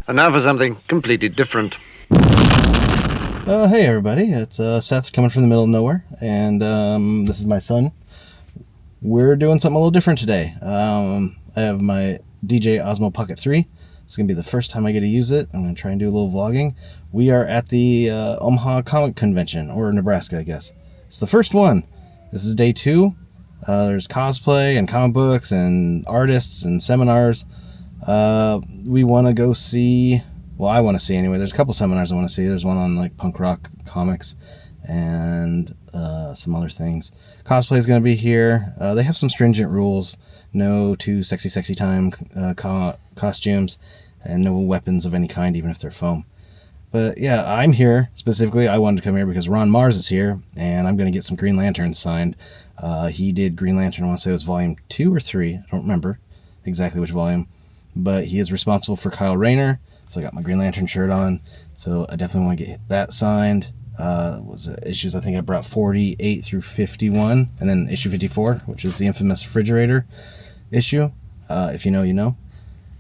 And now for something completely different. Hey everybody, it's Seth coming from the middle of nowhere, and this is my son. We're doing something a little different today. I have my 𝐂𝐨𝐬𝐲 Pocket 3. It's going to be the first time I get to use it. I'm going to try and do a little vlogging. We are at the Omaha Comic Convention, or Nebraska, I guess. It's the first one. This is day 2. There's cosplay and comic books and artists and seminars. We want to go see, well, I want to see anyway. There's a couple seminars I want to see. There's one on like punk rock comics and some other things. Cosplay is going to be here. They have some stringent rules. No too sexy time costumes, and no weapons of any kind, even if they're foam. But yeah, I'm here specifically. I wanted to come here because Ron Mars is here, and I'm going to get some Green Lanterns signed. He did Green Lantern, I want to say it was volume 2 or 3. I don't remember exactly which volume. But he is responsible for 𝐂𝐼, so I got my Green Lantern shirt on. So I definitely want to get that signed. Issues, I think I brought 48 through 51, and then issue 54, which is the infamous refrigerator issue. If you know, you know.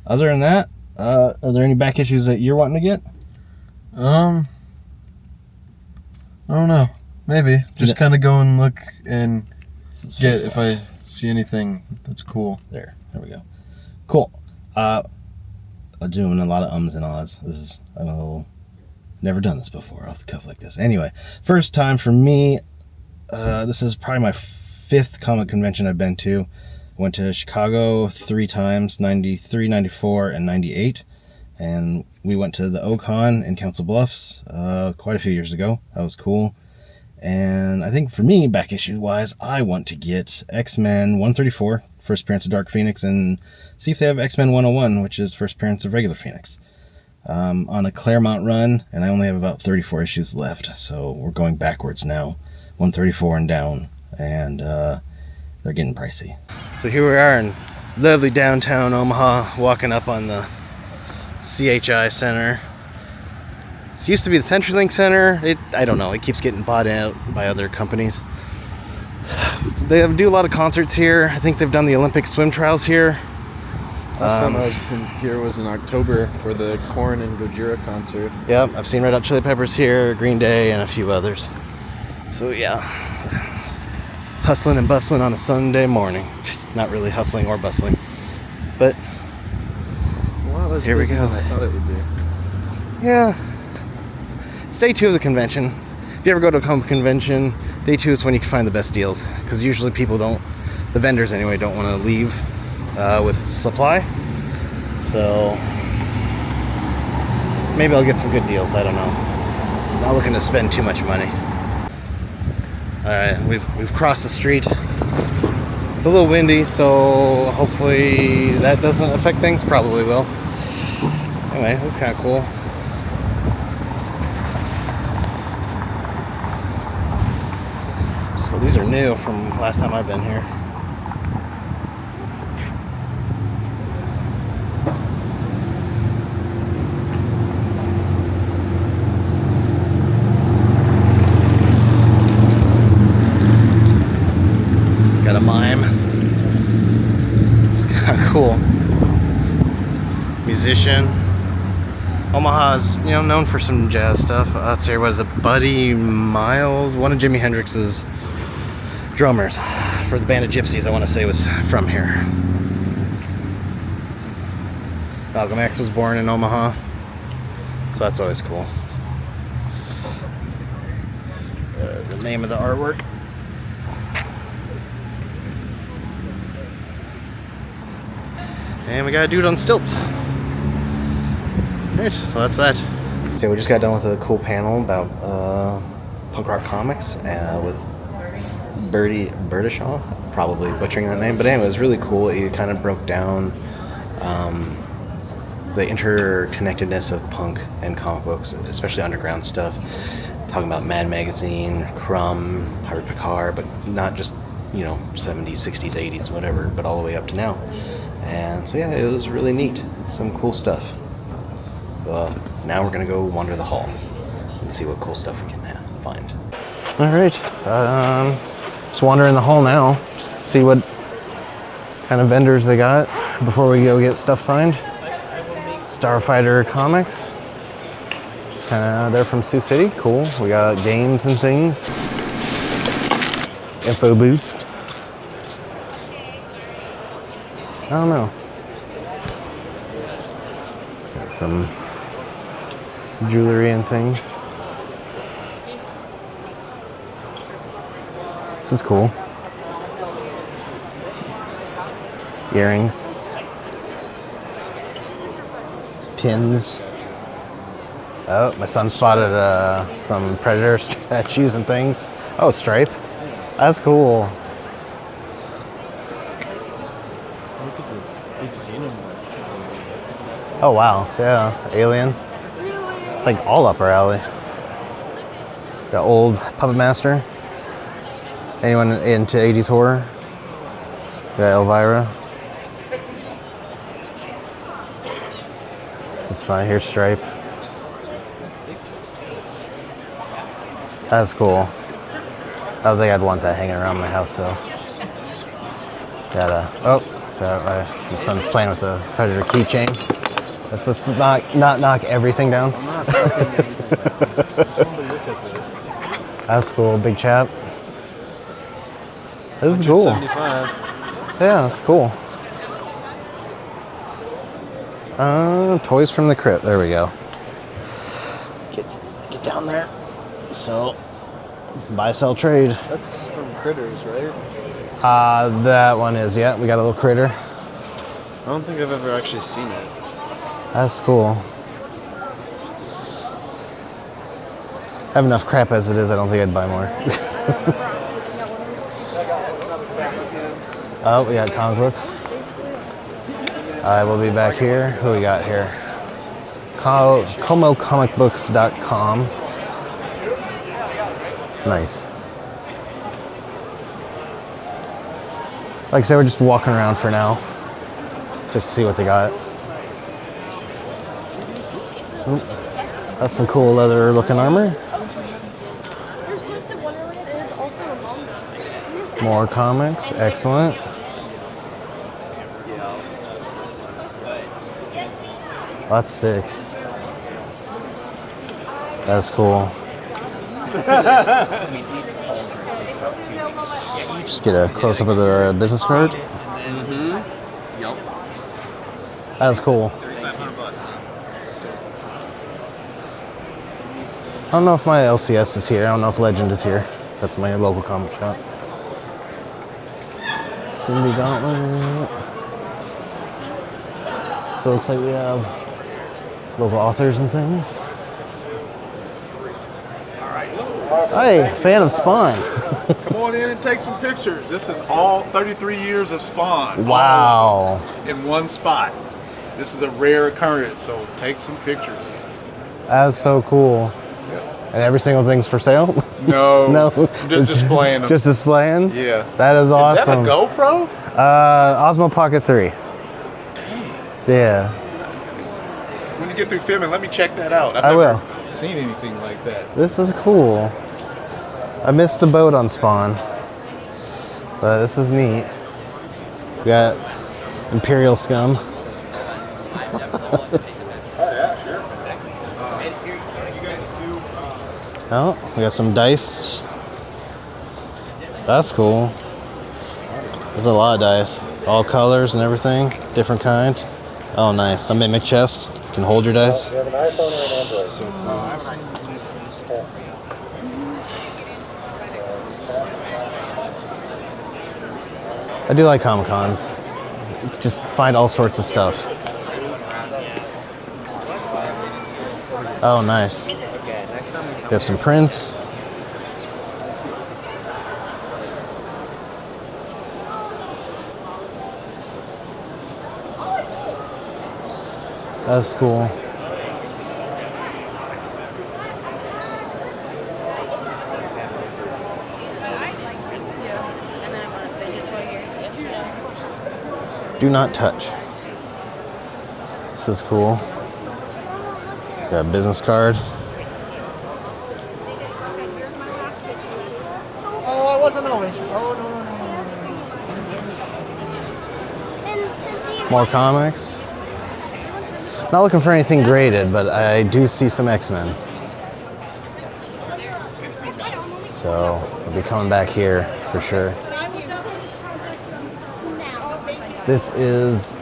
Other than that, are there any back issues that you're wanting to get? I don't know. Maybe. Just kind of go and look and get if I see anything that's cool. There we go. Cool. I'm doing a lot of ums and ahs. This is, never done this before off the cuff like this. Anyway, first time for me. This is probably my 5th comic convention I've been to. Went to Chicago 3 times, 93, 94, and 98. And we went to the 𝐂𝐿 in Council Bluffs quite a few years ago. That was cool. And I think for me, back issue wise, I want to get X-Men 134, first appearance of Dark Phoenix, and see if they have X-Men 101, which is first appearance of regular Phoenix. On a Claremont run, and I only have about 34 issues left, so we're going backwards now, 134 and down, and they're getting pricey. So here we are in lovely downtown Omaha, walking up on the CHI Center. It used to be the CenturyLink Center. I don't know, it keeps getting bought out by other companies. They do a lot of concerts here. I think they've done the Olympic swim trials here. Last time I was in here was in October for the 𝐂𝐿 and 𝐂𝐳𝐿 concert. Yep, I've seen Red Hot Chili Peppers here, Green Day, and a few others. So yeah, hustling and bustling on a Sunday morning. Not really hustling or bustling, but it's a lot less here we busy go. than I thought it would be. Yeah, it's day 2 of the convention. If you ever go to a comic convention, day 2 is when you can find the best deals, because usually people don't, the vendors anyway, don't want to leave with supply. So maybe I'll get some good deals. I don't know. Not looking to spend too much money. All right, we've crossed the street. It's a little windy, so hopefully that doesn't affect things. Probably will. Anyway, this is kind of cool. So these are new from last time I've been here. Got a mime. It's kind of cool. Musician. Omaha's, known for some jazz stuff. Let's see, was it Buddy Miles? One of Jimi Hendrix's drummers for the band of Gypsies, I want to say, was from here. Malcolm X was born in Omaha, so that's always cool. The name of the artwork. And we got a dude on stilts. Alright, so that's that. So we just got done with a cool panel about punk rock comics with Berdishaw, probably butchering that name, but anyway, it was really cool. He kind of broke down the interconnectedness of punk and comic books, especially underground stuff. Talking about Mad Magazine, Crumb, Harvey Pekar, but not just 70s, 60s, 80s, whatever, but all the way up to now. And so yeah, it was really neat. Some cool stuff. Now we're gonna go wander the hall and see what cool stuff we can find. All right, just wandering the hall now, just to see what kind of vendors they got before we go get stuff signed. Starfighter comics. Just kind of, they're from Sioux City. Cool. We got games and things. Info booth. I don't know. Got some jewelry and things. This is cool. Earrings. Pins. Oh, my son spotted some Predator statues and things. Oh, Stripe. That's cool. Look at the big xenomorph. Oh, wow. Yeah, Alien. It's like all up our alley. Got old Puppet Master. Anyone into 80s horror? Got 𝐒𝐲𝐼RA. This is fun. Here's Stripe. That's cool. I don't think I'd want that hanging around my house though. My son's playing with the Predator keychain. Let's not knock everything down. I'm not knocking anything down. I just wanted to look at this. That's cool. Big chap. This is cool. 175. Yeah, that's cool. Toys from the Crypt. There we go. Get down there. So, buy, sell, trade. That's from Critters, right? That one is, yeah. We got a little critter. I don't think I've ever actually seen it. That's cool. I have enough crap as it is. I don't think I'd buy more. Oh, we got comic books. I will be back here. Who we got here? 𝐂𝐿𝐴comicbooks.com. Nice. Like I said, we're just walking around for now. Just to see what they got. Ooh, that's some cool leather looking armor. More comics. Excellent. That's sick. That's cool. Just get a close up of the business card. That's cool. I don't know if my LCS is here. I don't know if Legend is here. That's my local comic shop. Cindy Gauntlet. So it looks like we have local authors and things. Hey, fan of Spawn. Come on in and take some pictures. This is all 33 years of Spawn. Wow. All in one spot. This is a rare occurrence, so take some pictures. That's so cool. Yep. And every single thing's for sale? No. No. Just displaying them. Just displaying? Yeah. That is awesome. Is that a GoPro? Osmo Pocket 3. Dang. Yeah. When you get through filming, let me check that out. I've I never will. seen anything like that. This is cool. I missed the boat on Spawn. But this is neat. We got Imperial Scum. Oh, we got some dice. That's cool. There's a lot of dice. All colors and everything. Different kind. Oh, nice. A mimic chest. You can hold your dice. You have an iPhone or an Android? So I do like Comic Cons. Just find all sorts of stuff. Oh, nice. We have some prints. That's cool. Do not touch. This is cool. Got a business card. Oh, I wasn't always. Oh, no. More comics. Not looking for anything graded, but I do see some X-Men. So I'll be coming back here for sure. This is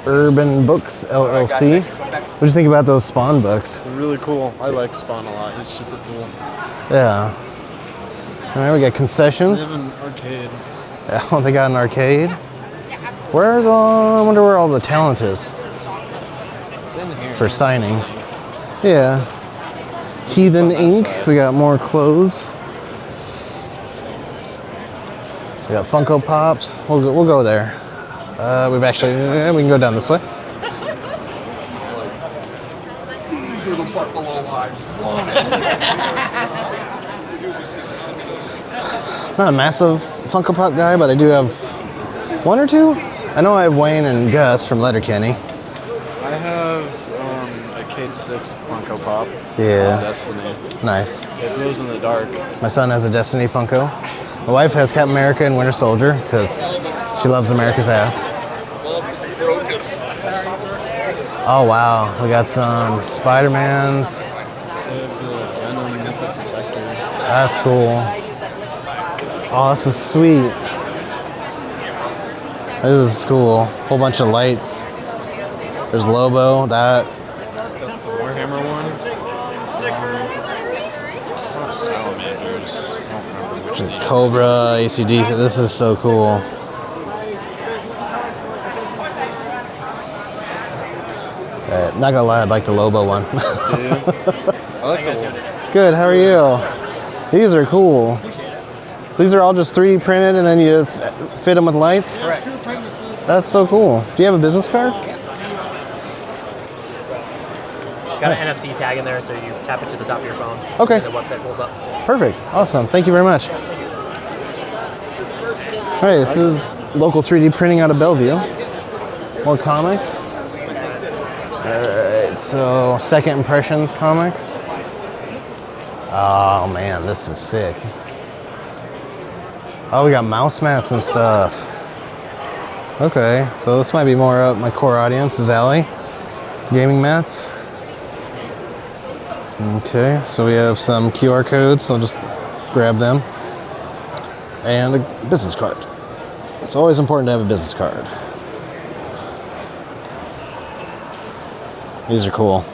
Urban Books LLC. What do you think about those Spawn books? They're really cool. I like Spawn a lot. He's super cool. Yeah. All right, we got concessions. They have an arcade. Oh, they got an arcade. Where are the? I wonder where all the talent is. It's in here. For signing. Yeah. Heathen Inc. We got more clothes. We got Funko Pops. We'll go there. We can go down this way. Not a massive Funko Pop guy, but I do have one or two. I know I have Wayne and Gus from Letterkenny. I have a 𝐂𝐳_𝐧𝐬𝐞 Funko Pop. Yeah. Destiny. Nice. It glows in the dark. My son has a Destiny Funko. My wife has Captain America and Winter Soldier because she loves America's ass. Oh wow, we got some Spider-Mans. They have the Venom Mythic Protector. That's cool. Oh, this is sweet. This is cool. Whole bunch of lights. There's Lobo. That. The Warhammer one. It's not Salamanders. I don't remember which they Cobra, ACDC. This is so cool. Not gonna lie, I like the Lobo one. do. I like the one. Good, how are you? These are cool. These are all just 3D printed and then you fit them with lights? Correct. That's so cool. Do you have a business card? It's got an NFC tag in there, so you tap it to the top of your phone. Okay. And the website pulls up. Perfect. Awesome. Thank you very much. All right, this is local 3D printing out of Bellevue. More comic. All right, so Second Impressions comics. Oh man, this is sick. Oh, we got mouse mats and stuff. Okay, so this might be more up my core audience is Allie. Gaming mats. Okay, so we have some QR codes, so I'll just grab them. And a business card. It's always important to have a business card. These are cool.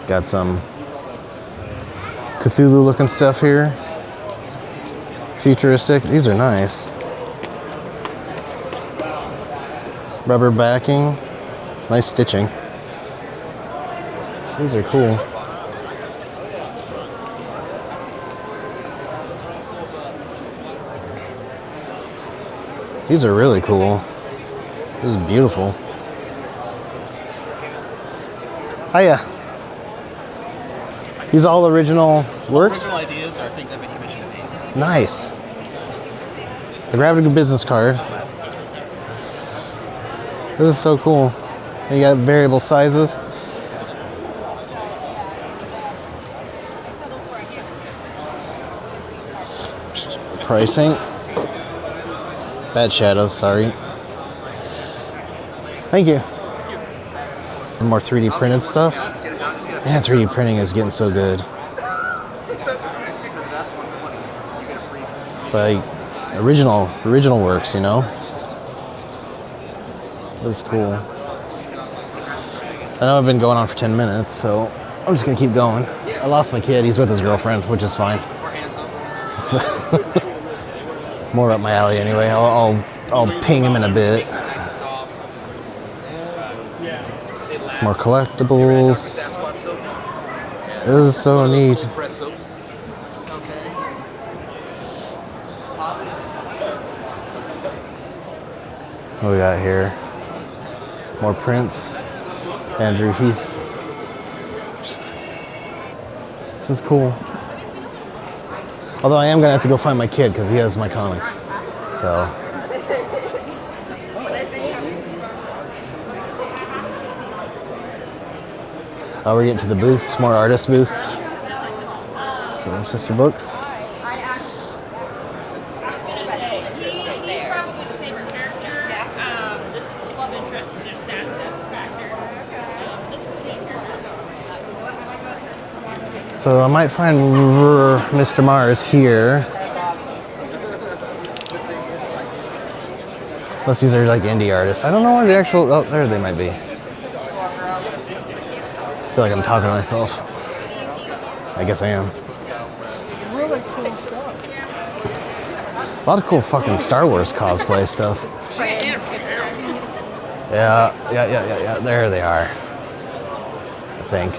Got some Cthulhu looking stuff here. Futuristic. These are nice. Rubber backing. It's nice stitching. These are cool. These are really cool. This is beautiful. Hiya. These all original works? Original ideas are things I've been commissioned to make. Nice. I grabbed a business card. This is so cool. And you got variable sizes. Just pricing. Bad shadows, sorry. Thank you. More 3D printed stuff. Man, 3D printing is getting so good. Like original works, you know? That's cool. I know I've been going on for 10 minutes, so I'm just gonna keep going. I lost my kid, he's with his girlfriend, which is fine. So more up my alley anyway. I'll ping him in a bit. More collectibles. This is so neat. What we got here? More prints. Andrew Heath. This is cool. Although I am gonna have to go find my kid because he has my comics. So. Oh, we're getting to the booths, more artist booths. Sister Books. So I might find Mr. Mars here. Unless these are like indie artists. I don't know where the actual, oh, there they might be. I feel like I'm talking to myself. I guess I am. Really cool stuff. A lot of cool fucking Star Wars cosplay stuff. Yeah. There they are. I think.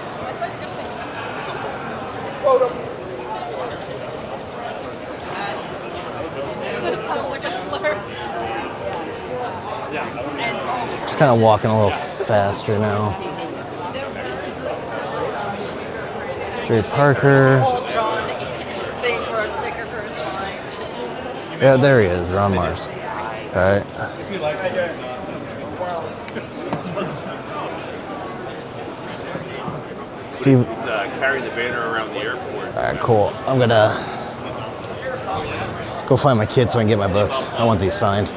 Just kind of walking a little faster now. Jay Parker. Yeah, there he is, Ron Mars. All right. Steve. Carry the banner around the airport. All right, cool. I'm gonna go find my kids so I can get my books. I want these signed.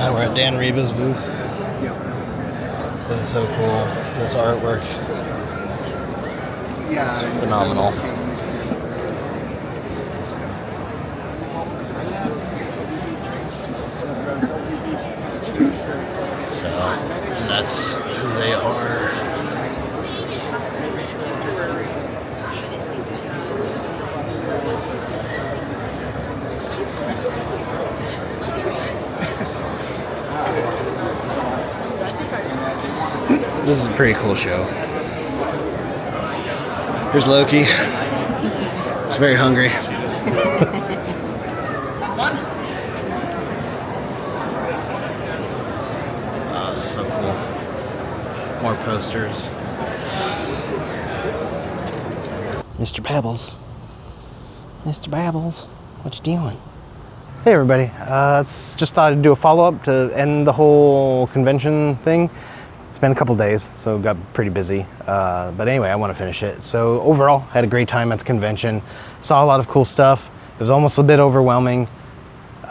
We're at Dan Reba's booth. This is so cool. This artwork. It's phenomenal. So that's who they are. This is a pretty cool show. Here's Loki. He's very hungry. Oh, it's so cool. More posters. Mr. Babbles. Mr. Babbles, what you doing? Hey everybody, just thought I'd do a follow-up to end the whole convention thing. It's been a couple days, so got pretty busy. But anyway, I want to finish it. So overall, had a great time at the convention. Saw a lot of cool stuff. It was almost a bit overwhelming.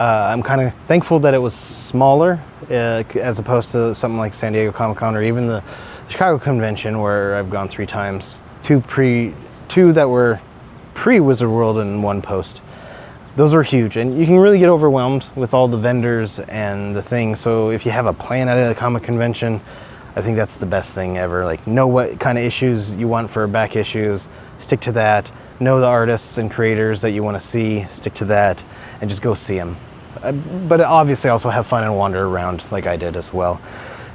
I'm kind of thankful that it was smaller as opposed to something like San Diego Comic-Con or even the Chicago convention where I've gone 3 times. Two that were pre-Wizard World and one post. Those were huge, and you can really get overwhelmed with all the vendors and the things. So if you have a plan at a comic convention, I think that's the best thing ever. Like, know what kind of issues you want for back issues, stick to that. Know the artists and creators that you want to see, stick to that, and just go see them. But obviously also have fun and wander around like I did as well.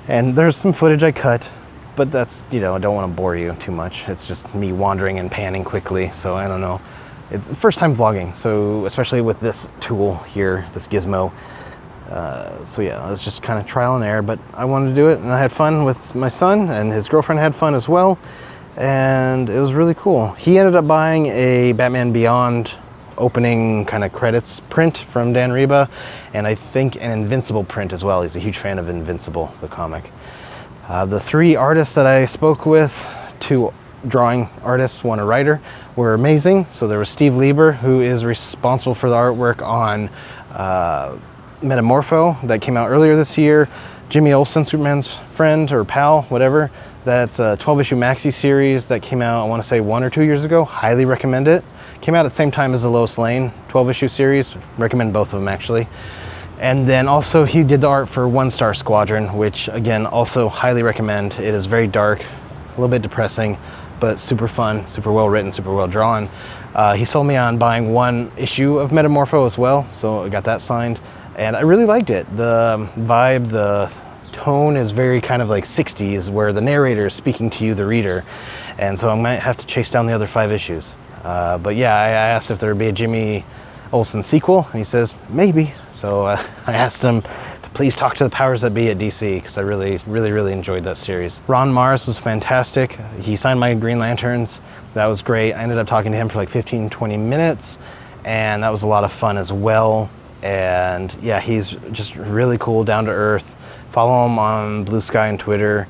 And there's some footage I cut, but that's, I don't want to bore you too much. It's just me wandering and panning quickly, so I don't know. It's the first time vlogging, so especially with this tool here, this gizmo. So yeah, it's just kind of trial and error, but I wanted to do it, and I had fun with my son, and his girlfriend had fun as well, and it was really cool. He ended up buying a Batman Beyond opening kind of credits print from Dan Reba, and I think an Invincible print as well. He's a huge fan of Invincible, the comic. The 3 artists that I spoke with, 2 drawing artists, 1 a writer, were amazing. So there was Steve Lieber, who is responsible for the artwork on Metamorpho that came out earlier this year. Jimmy Olsen, Superman's friend or pal, whatever. That's a 12-issue maxi series that came out, I want to say 1 or 2 years ago. Highly recommend it. Came out at the same time as the Lois Lane 12-issue series. Recommend both of them actually. And then also he did the art for One Star Squadron, which again, also highly recommend. It is very dark, a little bit depressing, but super fun, super well written, super well drawn. He sold me on buying 1 issue of Metamorpho as well, so I got that signed. And I really liked it. The vibe, the tone is very kind of like 60s, where the narrator is speaking to you, the reader. And so I might have to chase down the other 5 issues. But yeah, I asked if there would be a Jimmy Olsen sequel, and he says, maybe. So I asked him to please talk to the powers that be at DC, because I really enjoyed that series. Ron Mars was fantastic. He signed my Green Lanterns. That was great. I ended up talking to him for like 15-20 minutes, and that was a lot of fun as well. And yeah, he's just really cool, down to earth. Follow him on Blue Sky and Twitter.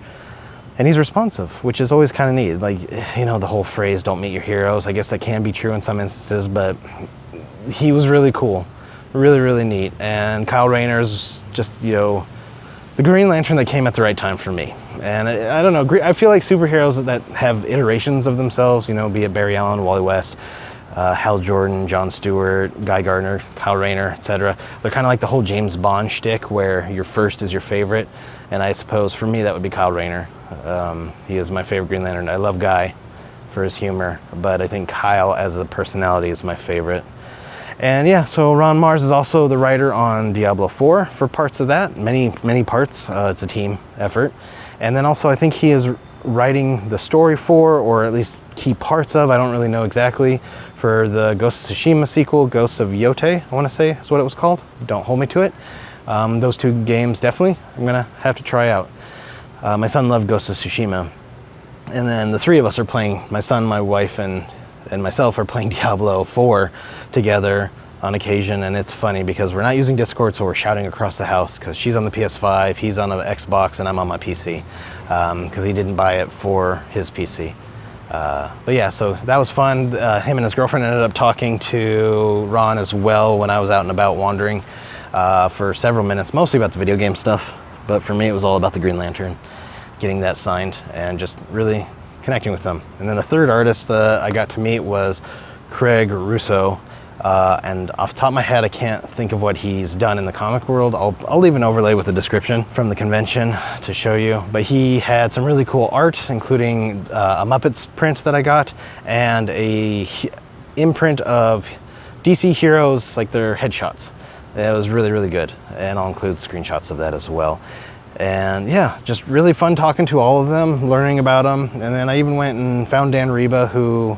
And he's responsive, which is always kind of neat. Like, the whole phrase, don't meet your heroes. I guess that can be true in some instances, but he was really cool. Really neat. And Kyle Rayner's just, the Green Lantern that came at the right time for me. And I don't know, I feel like superheroes that have iterations of themselves, you know, be it Barry Allen, Wally West, Hal Jordan, Jon Stewart, Guy Gardner, Kyle Rayner, etc. They're kind of like the whole James Bond shtick where your first is your favorite. And I suppose for me that would be Kyle Rayner. He is my favorite Green Lantern. I love Guy for his humor, but I think Kyle as a personality is my favorite. And yeah, so Ron Marz is also the writer on Diablo 4 for parts of that, many parts. It's a team effort. And then also I think he is writing the story for, or at least key parts of, I don't really know exactly, for the Ghost of Tsushima sequel, Ghosts of 𝐤𝐤, I want to say is what it was called. Don't hold me to it. Those two games definitely I'm gonna have to try out. My son loved Ghost of Tsushima. And then the three of us are playing, my son, my wife, and myself are playing Diablo 4 together on occasion, and it's funny because we're not using Discord, so we're shouting across the house because she's on the PS5, he's on an Xbox, and I'm on my PC because he didn't buy it for his PC. But yeah, so that was fun. Him and his girlfriend ended up talking to Ron as well when I was out and about wandering for several minutes, mostly about the video game stuff, but for me it was all about the Green Lantern, getting that signed and just really connecting with them. And then the third artist that I got to meet was Craig Russo. And off the top of my head, I can't think of what he's done in the comic world. I'll leave an overlay with a description from the convention to show you. But he had some really cool art, including a Muppets print that I got and a imprint of DC heroes, like their headshots. It was really, really good. And I'll include screenshots of that as well. And yeah, just really fun talking to all of them, learning about them. And then I even went and found Dan Reba, who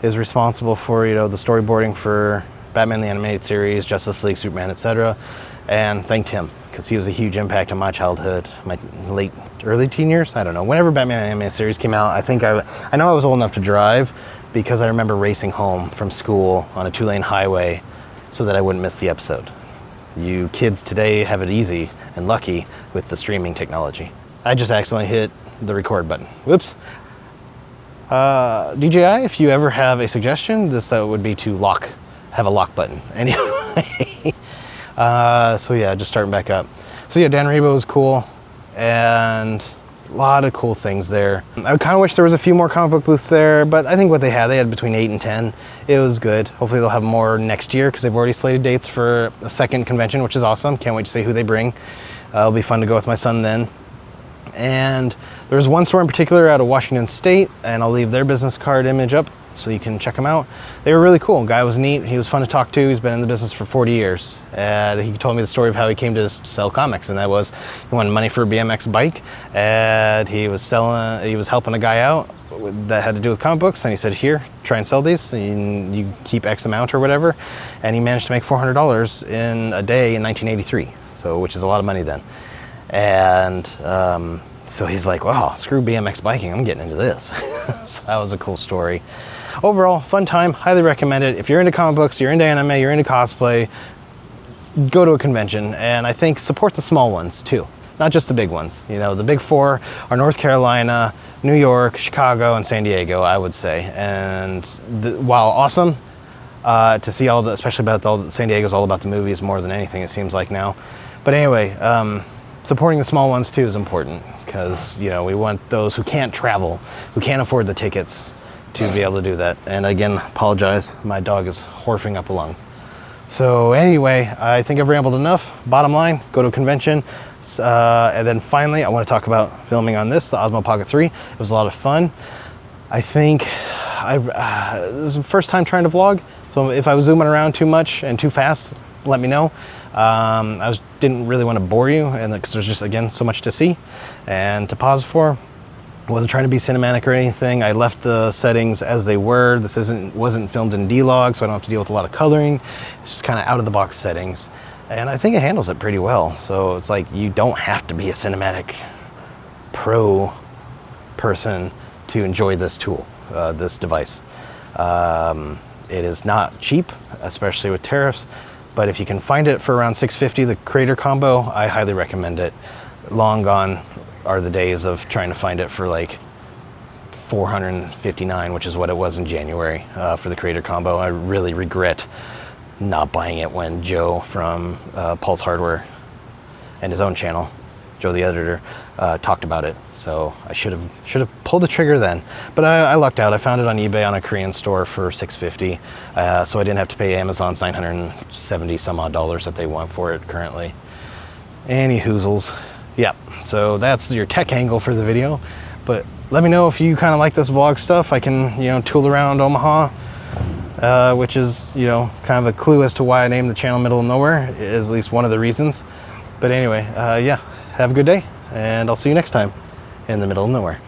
is responsible for, you know, the storyboarding for Batman the Animated Series, Justice League, Superman, etc., and thanked him because he was a huge impact on my childhood, my early teen years. I don't know. Whenever Batman the Animated Series came out, I know I was old enough to drive because I remember racing home from school on a 2-lane highway so that I wouldn't miss the episode. You kids today have it easy and lucky with the streaming technology. I just accidentally hit the record button. Whoops. DJI, if you ever have a suggestion, this would be to have a lock button. Anyway, so yeah, just starting back up. So yeah, Dan Reba was cool, and a lot of cool things there. I kind of wish there was a few more comic book booths there, but I think what they had between 8 and 10. It was good. Hopefully they'll have more next year because they've already slated dates for a second convention, which is awesome. Can't wait to see who they bring. It'll be fun to go with my son then. And there was one store in particular out of Washington State, and I'll leave their business card image up so you can check them out. They were really cool. Guy was neat. He was fun to talk to. He's been in the business for 40 years. And he told me the story of how he came to sell comics, and that was he wanted money for a BMX bike, and he was helping a guy out that had to do with comic books, and he said, here, try and sell these, and you keep X amount or whatever. And he managed to make $400 in a day in 1983, so which is a lot of money then. And so he's like, wow, screw BMX biking, I'm getting into this. So that was a cool story. Overall, fun time, highly recommend it. If you're into comic books, you're into anime, you're into cosplay, go to a convention, and I think support the small ones too, not just the big ones. You know, the big four are North Carolina, New York, Chicago, and San Diego, I would say. And while awesome to see all the, especially about San Diego's all about the movies more than anything, it seems like now. But anyway, supporting the small ones too is important because, you know, we want those who can't travel, who can't afford the tickets, to be able to do that. And again, apologize, my dog is horfing up a lung. So anyway, I think I've rambled enough. Bottom line, go to a convention. And then finally, I want to talk about filming on this, the 𝐂𝐨𝐧𝐬𝐢𝐵 Pocket 3. It was a lot of fun. I think this is the first time trying to vlog, so if I was zooming around too much and too fast, let me know. Didn't really want to bore you, and because there's just, again, so much to see and to pause for. I wasn't trying to be cinematic or anything. I left the settings as they were. This wasn't filmed in D-Log, so I don't have to deal with a lot of coloring. It's just kind of out-of-the-box settings. And I think it handles it pretty well. So it's like you don't have to be a cinematic pro person to enjoy this tool, this device. It is not cheap, especially with tariffs. But if you can find it for around $650, the Creator Combo, I highly recommend it. Long gone are the days of trying to find it for like $459, which is what it was in January for the Creator Combo. I really regret not buying it when Joe from Pulse Hardware and his own channel Joe the editor talked about it, so I should have pulled the trigger then. But I lucked out. I found it on eBay on a Korean store for $650, so I didn't have to pay Amazon's $970 some odd that they want for it currently. Any hoozles. Yep, so that's your tech angle for the video. But let me know if you kind of like this vlog stuff. I can, you know, tool around Omaha, which is, you know, kind of a clue as to why I named the channel Middle of Nowhere, is at least one of the reasons. But anyway, yeah, have a good day, and I'll see you next time in the middle of nowhere.